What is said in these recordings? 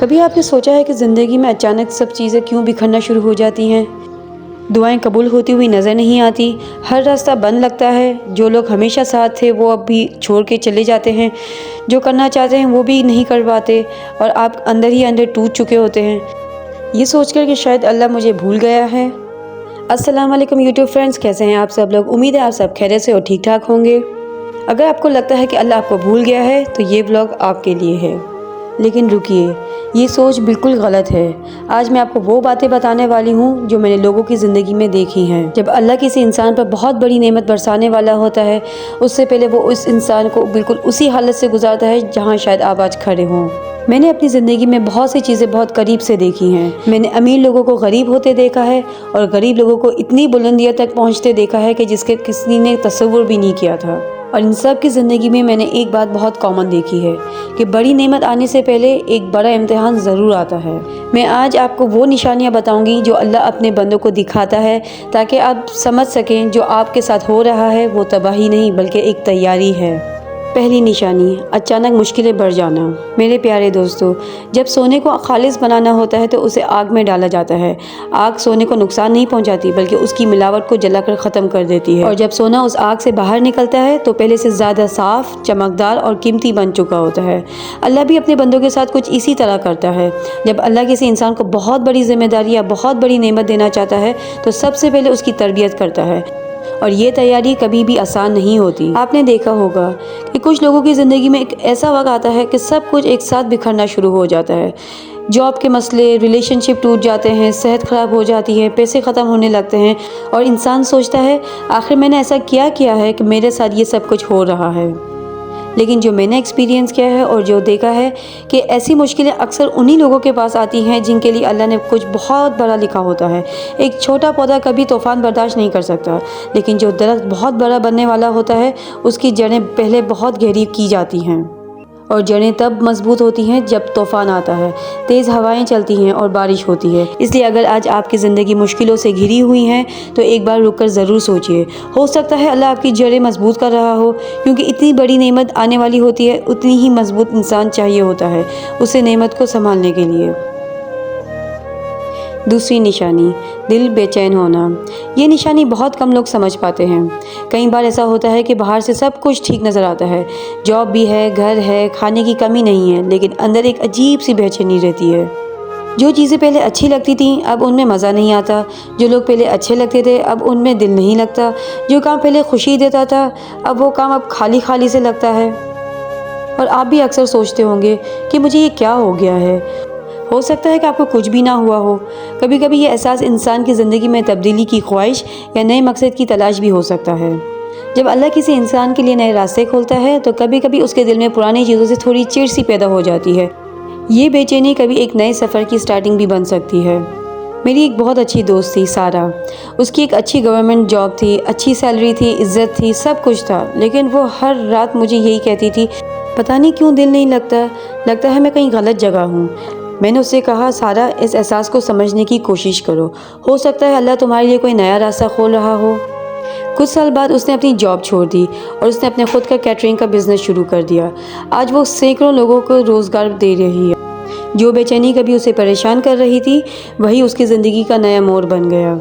کبھی آپ نے سوچا ہے کہ زندگی میں اچانک سب چیزیں کیوں بکھرنا شروع ہو جاتی ہیں؟ دعائیں قبول ہوتی ہوئی نظر نہیں آتی، ہر راستہ بند لگتا ہے، جو لوگ ہمیشہ ساتھ تھے وہ اب بھی چھوڑ کے چلے جاتے ہیں، جو کرنا چاہتے ہیں وہ بھی نہیں کر پاتے، اور آپ اندر ہی اندر ٹوٹ چکے ہوتے ہیں، یہ سوچ کر کہ شاید اللہ مجھے بھول گیا ہے۔ السلام علیکم یوٹیوب فرینڈز، کیسے ہیں آپ سب لوگ؟ امید ہے آپ سب خیریت سے اور ٹھیک ٹھاک ہوں گے۔ اگر آپ کو لگتا ہے کہ اللہ آپ کو بھول گیا ہے تو یہ ولاگ آپ کے لیے ہے، لیکن رکیے، یہ سوچ بالکل غلط ہے۔ آج میں آپ کو وہ باتیں بتانے والی ہوں جو میں نے لوگوں کی زندگی میں دیکھی ہیں۔ جب اللہ کسی انسان پر بہت بڑی نعمت برسانے والا ہوتا ہے، اس سے پہلے وہ اس انسان کو بالکل اسی حالت سے گزارتا ہے جہاں شاید آپ آج کھڑے ہوں۔ میں نے اپنی زندگی میں بہت سی چیزیں بہت قریب سے دیکھی ہیں۔ میں نے امیر لوگوں کو غریب ہوتے دیکھا ہے اور غریب لوگوں کو اتنی بلندیوں تک پہنچتے دیکھا ہے کہ جس کے کسی نے تصور بھی نہیں کیا تھا۔ اور ان سب کی زندگی میں نے ایک بات بہت کامن دیکھی ہے کہ بڑی نعمت آنے سے پہلے ایک بڑا امتحان ضرور آتا ہے۔ میں آج آپ کو وہ نشانیاں بتاؤں گی جو اللہ اپنے بندوں کو دکھاتا ہے تاکہ آپ سمجھ سکیں جو آپ کے ساتھ ہو رہا ہے وہ تباہی نہیں بلکہ ایک تیاری ہے۔ پہلی نشانی، اچانک مشکلیں بڑھ جانا۔ میرے پیارے دوستو، جب سونے کو خالص بنانا ہوتا ہے تو اسے آگ میں ڈالا جاتا ہے۔ آگ سونے کو نقصان نہیں پہنچاتی بلکہ اس کی ملاوٹ کو جلا کر ختم کر دیتی ہے، اور جب سونا اس آگ سے باہر نکلتا ہے تو پہلے سے زیادہ صاف، چمکدار اور قیمتی بن چکا ہوتا ہے۔ اللہ بھی اپنے بندوں کے ساتھ کچھ اسی طرح کرتا ہے۔ جب اللہ کسی انسان کو بہت بڑی ذمہ داری یا بہت بڑی نعمت دینا چاہتا ہے تو سب سے پہلے اس کی تربیت کرتا ہے، اور یہ تیاری کبھی بھی آسان نہیں ہوتی۔ آپ نے دیکھا ہوگا کہ کچھ لوگوں کی زندگی میں ایک ایسا وقت آتا ہے کہ سب کچھ ایک ساتھ بکھرنا شروع ہو جاتا ہے۔ جاب کے مسئلے، ریلیشن شپ ٹوٹ جاتے ہیں، صحت خراب ہو جاتی ہے، پیسے ختم ہونے لگتے ہیں، اور انسان سوچتا ہے آخر میں نے ایسا کیا ہے کہ میرے ساتھ یہ سب کچھ ہو رہا ہے۔ لیکن جو میں نے ایکسپیرینس کیا ہے اور جو دیکھا ہے کہ ایسی مشکلیں اکثر انہی لوگوں کے پاس آتی ہیں جن کے لیے اللہ نے کچھ بہت بڑا لکھا ہوتا ہے۔ ایک چھوٹا پودا کبھی طوفان برداشت نہیں کر سکتا، لیکن جو درخت بہت بڑا بننے والا ہوتا ہے اس کی جڑیں پہلے بہت گہری کی جاتی ہیں، اور جڑیں تب مضبوط ہوتی ہیں جب طوفان آتا ہے، تیز ہوائیں چلتی ہیں اور بارش ہوتی ہے۔ اس لیے اگر آج آپ کی زندگی مشکلوں سے گھری ہوئی ہیں تو ایک بار رک کر ضرور سوچئے، ہو سکتا ہے اللہ آپ کی جڑیں مضبوط کر رہا ہو، کیونکہ اتنی بڑی نعمت آنے والی ہوتی ہے اتنی ہی مضبوط انسان چاہیے ہوتا ہے اسے نعمت کو سنبھالنے کے لیے۔ دوسری نشانی، دل بے چین ہونا۔ یہ نشانی بہت کم لوگ سمجھ پاتے ہیں۔ کئی بار ایسا ہوتا ہے کہ باہر سے سب کچھ ٹھیک نظر آتا ہے، جاب بھی ہے، گھر ہے، کھانے کی کمی نہیں ہے، لیکن اندر ایک عجیب سی بے چینی رہتی ہے۔ جو چیزیں پہلے اچھی لگتی تھیں اب ان میں مزہ نہیں آتا، جو لوگ پہلے اچھے لگتے تھے اب ان میں دل نہیں لگتا، جو کام پہلے خوشی دیتا تھا اب وہ کام اب خالی خالی سے لگتا ہے۔ اور آپ بھی اکثر سوچتے ہوں گے کہ مجھے یہ کیا ہو گیا ہے۔ ہو سکتا ہے کہ آپ کو کچھ بھی نہ ہوا ہو۔ کبھی کبھی یہ احساس انسان کی زندگی میں تبدیلی کی خواہش یا نئے مقصد کی تلاش بھی ہو سکتا ہے۔ جب اللہ کسی انسان کے لیے نئے راستے کھولتا ہے تو کبھی کبھی اس کے دل میں پرانی چیزوں سے تھوڑی چڑ سی پیدا ہو جاتی ہے۔ یہ بے چینی کبھی ایک نئے سفر کی سٹارٹنگ بھی بن سکتی ہے۔ میری ایک بہت اچھی دوست تھی سارہ، اس کی ایک اچھی گورنمنٹ جاب تھی، اچھی سیلری تھی، عزت تھی، سب کچھ تھا، لیکن وہ ہر رات مجھے یہی کہتی تھی، پتہ نہیں کیوں دل نہیں لگتا ہے میں کہیں غلط جگہ ہوں۔ میں نے اس سے کہا، سارہ اس احساس کو سمجھنے کی کوشش کرو، ہو سکتا ہے اللہ تمہارے لیے کوئی نیا راستہ کھول رہا ہو۔ کچھ سال بعد اس نے اپنی جاب چھوڑ دی اور اس نے اپنے خود کا کیٹرنگ کا بزنس شروع کر دیا۔ آج وہ سینکڑوں لوگوں کو روزگار دے رہی ہے۔ جو بے چینی کبھی اسے پریشان کر رہی تھی وہی اس کی زندگی کا نیا موڑ بن گیا۔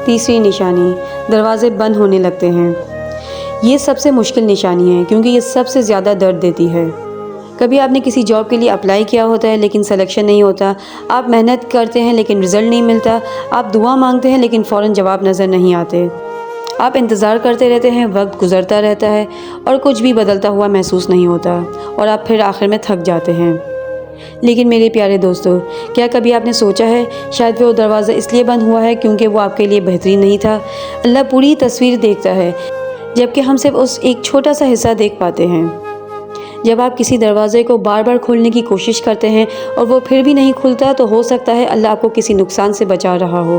تیسری نشانی، دروازے بند ہونے لگتے ہیں۔ یہ سب سے مشکل نشانی ہے کیونکہ یہ سب سے زیادہ درد دیتی ہے۔ کبھی آپ نے کسی جاب کے لیے اپلائی کیا ہوتا ہے لیکن سلیکشن نہیں ہوتا، آپ محنت کرتے ہیں لیکن رزلٹ نہیں ملتا، آپ دعا مانگتے ہیں لیکن فوراً جواب نظر نہیں آتے، آپ انتظار کرتے رہتے ہیں، وقت گزرتا رہتا ہے اور کچھ بھی بدلتا ہوا محسوس نہیں ہوتا، اور آپ پھر آخر میں تھک جاتے ہیں۔ لیکن میرے پیارے دوستو، کیا کبھی آپ نے سوچا ہے شاید وہ دروازہ اس لیے بند ہوا ہے کیونکہ وہ آپ کے لیے بہترین نہیں تھا؟ اللہ پوری تصویر دیکھتا ہے جبکہ ہم صرف اس ایک چھوٹا سا حصہ دیکھ پاتے ہیں۔ جب آپ کسی دروازے کو بار بار کھولنے کی کوشش کرتے ہیں اور وہ پھر بھی نہیں کھلتا تو ہو سکتا ہے اللہ آپ کو کسی نقصان سے بچا رہا ہو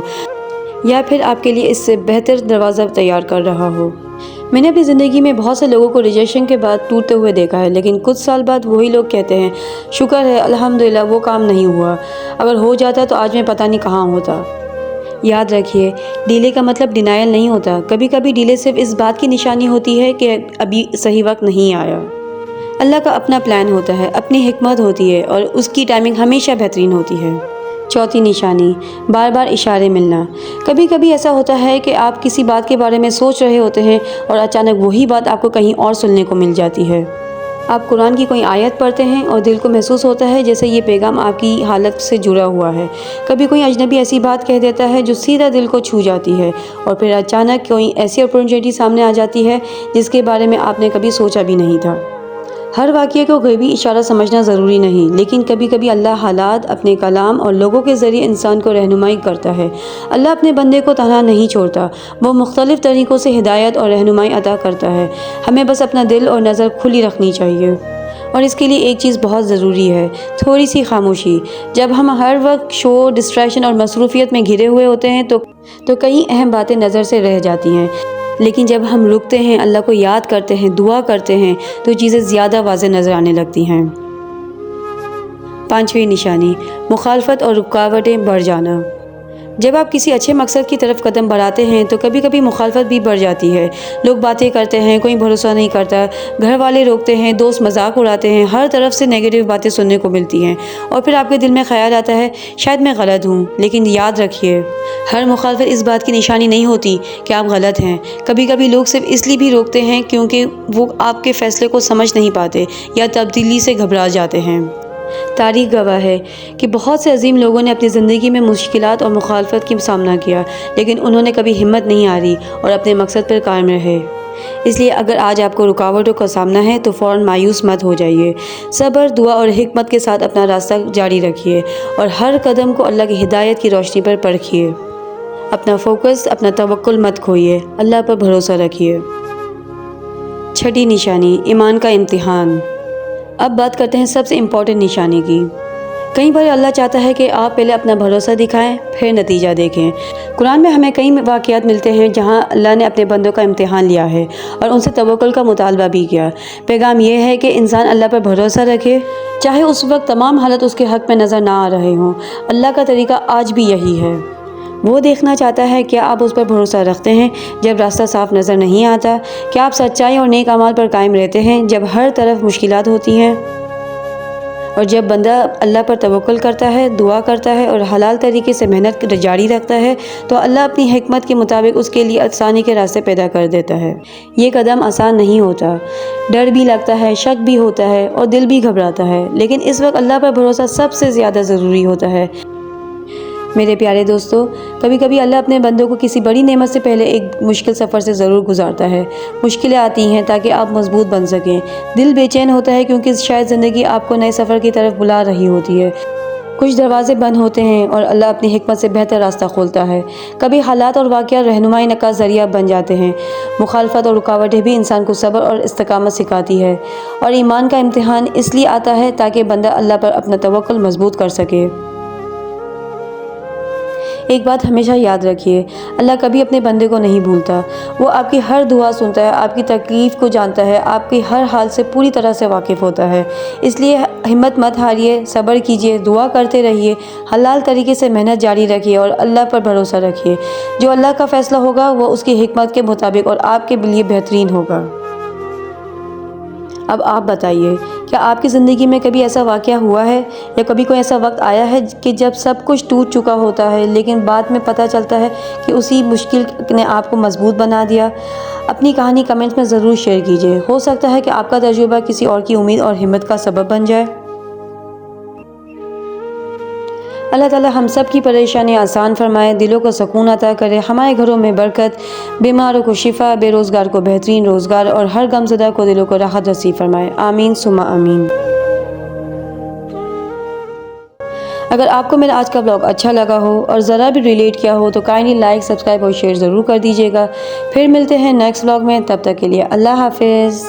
یا پھر آپ کے لیے اس سے بہتر دروازہ تیار کر رہا ہو۔ میں نے اپنی زندگی میں بہت سے لوگوں کو ریجیکشن کے بعد ٹوٹتے ہوئے دیکھا ہے، لیکن کچھ سال بعد وہی لوگ کہتے ہیں، شکر ہے الحمدللہ وہ کام نہیں ہوا، اگر ہو جاتا تو آج میں پتہ نہیں کہاں ہوتا۔ یاد رکھیے، ڈیلے کا مطلب ڈینائل نہیں ہوتا، کبھی کبھی ڈیلے صرف اس بات کی نشانی ہوتی ہے کہ ابھی صحیح وقت نہیں آیا۔ اللہ کا اپنا پلان ہوتا ہے، اپنی حکمت ہوتی ہے اور اس کی ٹائمنگ ہمیشہ بہترین ہوتی ہے۔ چوتھی نشانی، بار بار اشارے ملنا۔ کبھی کبھی ایسا ہوتا ہے کہ آپ کسی بات کے بارے میں سوچ رہے ہوتے ہیں اور اچانک وہی بات آپ کو کہیں اور سننے کو مل جاتی ہے۔ آپ قرآن کی کوئی آیت پڑھتے ہیں اور دل کو محسوس ہوتا ہے جیسے یہ پیغام آپ کی حالت سے جڑا ہوا ہے۔ کبھی کوئی اجنبی ایسی بات کہہ دیتا ہے جو سیدھا دل کو چھو جاتی ہے، اور پھر اچانک کوئی ایسی اپرچونٹی سامنے آ جاتی ہے جس کے بارے میں آپ نے کبھی سوچا بھی نہیں تھا۔ ہر واقعے کو غیبی اشارہ سمجھنا ضروری نہیں، لیکن کبھی کبھی اللہ حالات، اپنے کلام اور لوگوں کے ذریعے انسان کو رہنمائی کرتا ہے۔ اللہ اپنے بندے کو تنہا نہیں چھوڑتا، وہ مختلف طریقوں سے ہدایت اور رہنمائی عطا کرتا ہے۔ ہمیں بس اپنا دل اور نظر کھلی رکھنی چاہیے، اور اس کے لیے ایک چیز بہت ضروری ہے، تھوڑی سی خاموشی۔ جب ہم ہر وقت شور، ڈسٹریکشن اور مصروفیت میں گھرے ہوئے ہوتے ہیں تو کئی اہم باتیں نظر سے رہ جاتی ہیں، لیکن جب ہم رکتے ہیں، اللہ کو یاد کرتے ہیں، دعا کرتے ہیں، تو چیزیں زیادہ واضح نظر آنے لگتی ہیں۔ پانچویں نشانی، مخالفت اور رکاوٹیں بڑھ جانا۔ جب آپ کسی اچھے مقصد کی طرف قدم بڑھاتے ہیں تو کبھی کبھی مخالفت بھی بڑھ جاتی ہے۔ لوگ باتیں کرتے ہیں، کوئی بھروسہ نہیں کرتا، گھر والے روکتے ہیں، دوست مذاق اڑاتے ہیں، ہر طرف سے نیگیٹو باتیں سننے کو ملتی ہیں، اور پھر آپ کے دل میں خیال آتا ہے شاید میں غلط ہوں۔ لیکن یاد رکھیے، ہر مخالفت اس بات کی نشانی نہیں ہوتی کہ آپ غلط ہیں۔ کبھی کبھی لوگ صرف اس لیے بھی روکتے ہیں کیونکہ وہ آپ کے فیصلے کو سمجھ نہیں پاتے یا تبدیلی سے گھبرا جاتے ہیں۔ تاریخ گواہ ہے کہ بہت سے عظیم لوگوں نے اپنی زندگی میں مشکلات اور مخالفت کا سامنا کیا، لیکن انہوں نے کبھی ہمت نہیں ہاری اور اپنے مقصد پر قائم رہے۔ اس لیے اگر آج آپ کو رکاوٹوں کا سامنا ہے تو فوراً مایوس مت ہو جائیے۔ صبر، دعا اور حکمت کے ساتھ اپنا راستہ جاری رکھیے، اور ہر قدم کو اللہ کی ہدایت کی روشنی پر پرکھیے۔ اپنا فوکس، اپنا توکل مت کھوئیے، اللہ پر بھروسہ رکھیے۔ چھٹی نشانی، ایمان کا امتحان۔ اب بات کرتے ہیں سب سے امپورٹنٹ نشانی کی۔ کئی بار اللہ چاہتا ہے کہ آپ پہلے اپنا بھروسہ دکھائیں، پھر نتیجہ دیکھیں۔ قرآن میں ہمیں کئی واقعات ملتے ہیں جہاں اللہ نے اپنے بندوں کا امتحان لیا ہے اور ان سے توکل کا مطالبہ بھی کیا۔ پیغام یہ ہے کہ انسان اللہ پر بھروسہ رکھے، چاہے اس وقت تمام حالات اس کے حق میں نظر نہ آ رہے ہوں۔ اللہ کا طریقہ آج بھی یہی ہے، وہ دیکھنا چاہتا ہے کیا آپ اس پر بھروسہ رکھتے ہیں جب راستہ صاف نظر نہیں آتا، کیا آپ سچائی اور نیک اعمال پر قائم رہتے ہیں جب ہر طرف مشکلات ہوتی ہیں۔ اور جب بندہ اللہ پر توکل کرتا ہے، دعا کرتا ہے اور حلال طریقے سے محنت جاری رکھتا ہے تو اللہ اپنی حکمت کے مطابق اس کے لیے آسانی کے راستے پیدا کر دیتا ہے۔ یہ قدم آسان نہیں ہوتا، ڈر بھی لگتا ہے، شک بھی ہوتا ہے اور دل بھی گھبراتا ہے، لیکن اس وقت اللہ پر بھروسہ سب سے زیادہ ضروری ہوتا ہے۔ میرے پیارے دوستو، کبھی کبھی اللہ اپنے بندوں کو کسی بڑی نعمت سے پہلے ایک مشکل سفر سے ضرور گزارتا ہے۔ مشکلیں آتی ہیں تاکہ آپ مضبوط بن سکیں۔ دل بے چین ہوتا ہے کیونکہ شاید زندگی آپ کو نئے سفر کی طرف بلا رہی ہوتی ہے۔ کچھ دروازے بند ہوتے ہیں اور اللہ اپنی حکمت سے بہتر راستہ کھولتا ہے۔ کبھی حالات اور واقعات رہنمائی کا ذریعہ بن جاتے ہیں۔ مخالفت اور رکاوٹیں بھی انسان کو صبر اور استقامت سکھاتی ہے، اور ایمان کا امتحان اس لیے آتا ہے تاکہ بندہ اللہ پر اپنا توکل مضبوط کر سکے۔ ایک بات ہمیشہ یاد رکھیے، اللہ کبھی اپنے بندے کو نہیں بھولتا۔ وہ آپ کی ہر دعا سنتا ہے، آپ کی تکلیف کو جانتا ہے، آپ کی ہر حال سے پوری طرح سے واقف ہوتا ہے۔ اس لیے ہمت مت ہاریے، صبر کیجیے، دعا کرتے رہیے، حلال طریقے سے محنت جاری رکھیے اور اللہ پر بھروسہ رکھیے۔ جو اللہ کا فیصلہ ہوگا وہ اس کی حکمت کے مطابق اور آپ کے لیے بہترین ہوگا۔ اب آپ بتائیے، کیا آپ کی زندگی میں کبھی ایسا واقعہ ہوا ہے یا کبھی کوئی ایسا وقت آیا ہے کہ جب سب کچھ ٹوٹ چکا ہوتا ہے لیکن بعد میں پتہ چلتا ہے کہ اسی مشکل نے آپ کو مضبوط بنا دیا؟ اپنی کہانی کمنٹس میں ضرور شیئر کیجیے، ہو سکتا ہے کہ آپ کا تجربہ کسی اور کی امید اور ہمت کا سبب بن جائے۔ اللہ تعالی ہم سب کی پریشانی آسان فرمائے، دلوں کو سکون عطا کرے، ہمارے گھروں میں برکت، بیماروں کو شفا، بے روزگار کو بہترین روزگار اور ہر غمزدہ کو دلوں کو راحت نصیب فرمائے۔ آمین ثم آمین۔ اگر آپ کو میرا آج کا بلاگ اچھا لگا ہو اور ذرا بھی ریلیٹ کیا ہو تو کائنڈلی لائک، سبسکرائب اور شیئر ضرور کر دیجیے گا۔ پھر ملتے ہیں نیکسٹ بلاگ میں، تب تک کے لیے اللہ حافظ۔